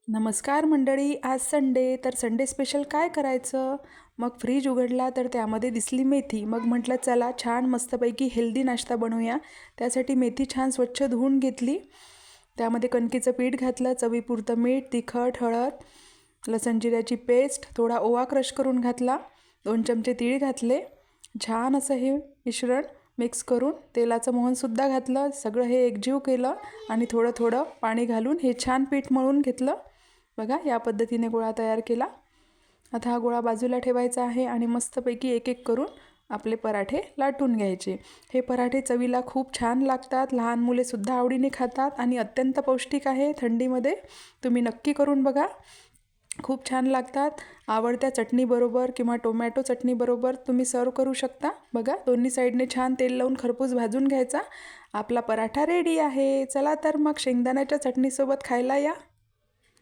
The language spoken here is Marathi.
नमस्कार मंडळी, आज संडे तर संडे स्पेशल काय करायचं. मग फ्रीज उघडला तर त्यामध्ये दिसली मेथी. मग म्हटलं चला छान मस्तपैकी हेल्दी नाश्ता बनवूया. त्यासाठी मेथी छान स्वच्छ धुवून घेतली. त्यामध्ये कणकेचं पीठ घातलं, चवीपुरतं मीठ, तिखट, हळद, लसण जिऱ्याची पेस्ट, थोडा ओवा क्रश करून घातला, 2 चमचे तीळ घातले. छान असं हे मिश्रण मिक्स करून तेलाचं मोहनसुद्धा घातलं. सगळं हे एकजीव केलं आणि थोडं थोडं पाणी घालून हे छान पीठ मळून घेतलं. बघा या पद्धतीने गोळा तयार केला. आता हा गोळा बाजूला ठेवायचा आहे आणि मस्तपैकी एक एक करून आपले पराठे लाटून घ्यायचे. हे पराठे चवीला खूप छान लागतात, लहान मुलेसुद्धा आवडीने खातात आणि अत्यंत पौष्टिक आहे. थंडीमध्ये तुम्ही नक्की करून बघा, खूप छान लागतात. आवडत्या चटणीबरोबर किंवा टोमॅटो चटणीबरोबर तुम्ही सर्व करू शकता. बघा दोन्ही साईडने छान तेल लावून खरपूस भाजून घ्यायचा. आपला पराठा रेडी आहे. चला तर मग शेंगदाण्याच्या चटणीसोबत खायला या.